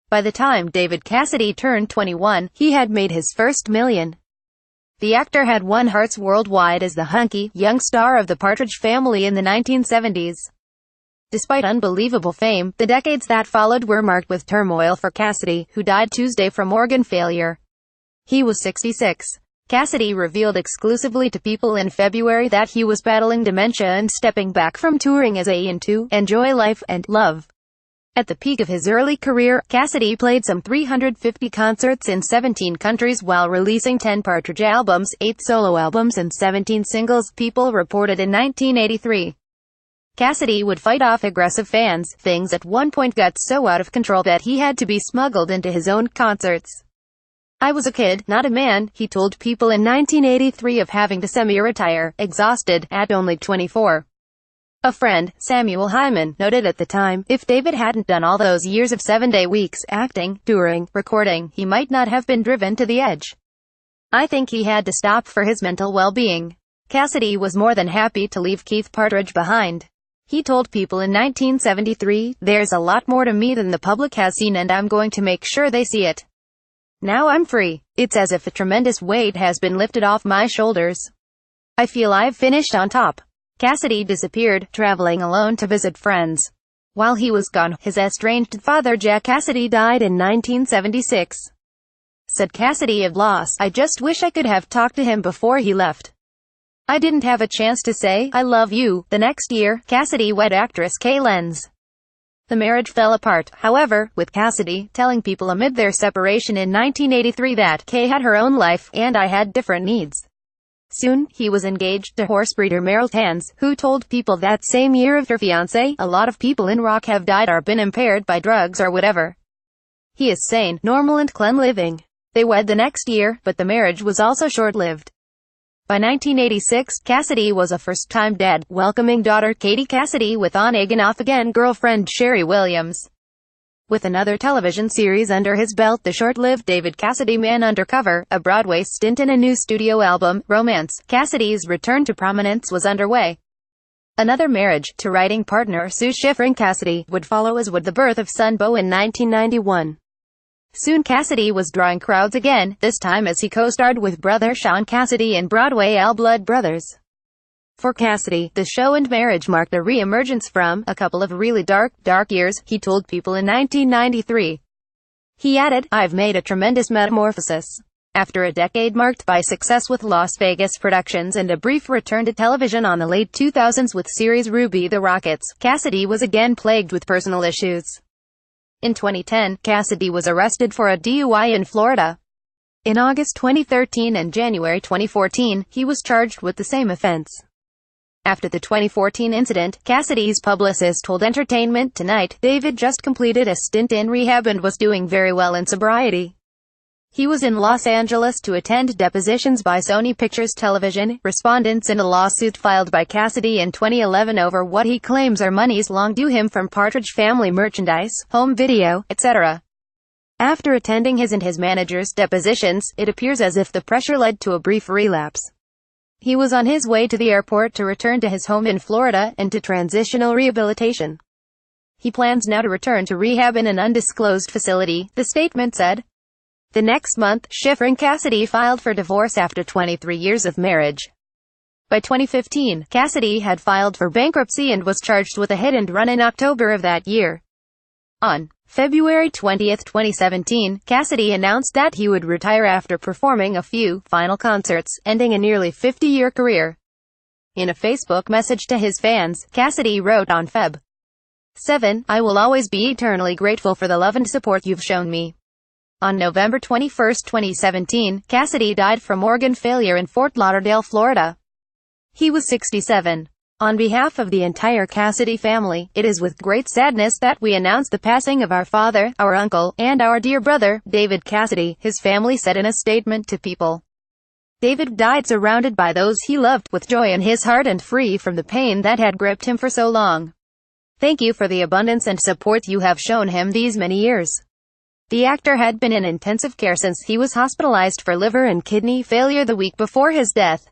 By the time David Cassidy turned 21, he had made his first million. The actor had won hearts worldwide as the hunky, young star of the Partridge Family in the 1970s. Despite unbelievable fame, the decades that followed were marked with turmoil for Cassidy, who died Tuesday from organ failure. He was 66. Cassidy revealed exclusively to People in February that he was battling dementia and stepping back from touring as a to enjoy life and love. At the peak of his early career, Cassidy played some 350 concerts in 17 countries while releasing 10 Partridge albums, 8 solo albums and 17 singles, People reported in 1983. Cassidy would fight off aggressive fans. Things at one point got so out of control that he had to be smuggled into his own concerts. "I was a kid, not a man," he told People in 1983 of having to semi-retire, exhausted, at only 24. A friend, Samuel Hyman, noted at the time, if David hadn't done all those years of 7-day weeks, acting, touring, recording, he might not have been driven to the edge. "I think he had to stop for his mental well-being." Cassidy was more than happy to leave Keith Partridge behind. He told People in 1973, "There's a lot more to me than the public has seen and I'm going to make sure they see it. Now I'm free. It's as if a tremendous weight has been lifted off my shoulders. I feel I've finished on top." Cassidy disappeared, traveling alone to visit friends. While he was gone, his estranged father Jack Cassidy died in 1976. Said Cassidy of loss, "I just wish I could have talked to him before he left. I didn't have a chance to say, 'I love you.'" The next year, Cassidy wed actress Kay Lenz. The marriage fell apart, however, with Cassidy telling People amid their separation in 1983 that Kay had her own life, and I had different needs. Soon, he was engaged to horse breeder Meryl Tanz, who told People that same year of her fiancé, "A lot of people in rock have died or been impaired by drugs or whatever. He is sane, normal and clean living." They wed the next year, but the marriage was also short-lived. By 1986, Cassidy was a first-time dad, welcoming daughter Katie Cassidy with on-again and off-again girlfriend Sherry Williams. With another television series under his belt, the short-lived David Cassidy Man Undercover, a Broadway stint and a new studio album, Romance, Cassidy's return to prominence was underway. Another marriage, to writing partner Sue Schifrin Cassidy, would follow, as would the birth of son Beau in 1991. Soon Cassidy was drawing crowds again, this time as he co-starred with brother Sean Cassidy in Broadway Blood Brothers. For Cassidy, the show and marriage marked a re-emergence from a couple of really dark years, he told People in 1993. He added, "I've made a tremendous metamorphosis." After a decade marked by success with Las Vegas productions and a brief return to television on the late 2000s with series Ruby the Rockets, Cassidy was again plagued with personal issues. In 2010, Cassidy was arrested for a DUI in Florida. In August 2013 and January 2014, he was charged with the same offense. After the 2014 incident, Cassidy's publicist told Entertainment Tonight, "David just completed a stint in rehab and was doing very well in sobriety. He was in Los Angeles to attend depositions by Sony Pictures Television, respondents in a lawsuit filed by Cassidy in 2011 over what he claims are monies long due him from Partridge Family merchandise, home video, etc. After attending his and his manager's depositions, it appears as if the pressure led to a brief relapse. He was on his way to the airport to return to his home in Florida, and to transitional rehabilitation. He plans now to return to rehab in an undisclosed facility, the statement said. The next month, Schifrin Cassidy filed for divorce after 23 years of marriage. By 2015, Cassidy had filed for bankruptcy and was charged with a hit-and-run in October of that year. On February 20, 2017, Cassidy announced that he would retire after performing a few final concerts, ending a nearly 50-year career. In a Facebook message to his fans, Cassidy wrote on Feb. 7, "I will always be eternally grateful for the love and support you've shown me." On November 21, 2017, Cassidy died from organ failure in Fort Lauderdale, Florida. He was 67. On behalf of the entire Cassidy family, it is with great sadness that we announce the passing of our father, our uncle, and our dear brother, David Cassidy, his family said in a statement to People. David died surrounded by those he loved, with joy in his heart and free from the pain that had gripped him for so long. Thank you for the abundance and support you have shown him these many years. The actor had been in intensive care since he was hospitalized for liver and kidney failure the week before his death.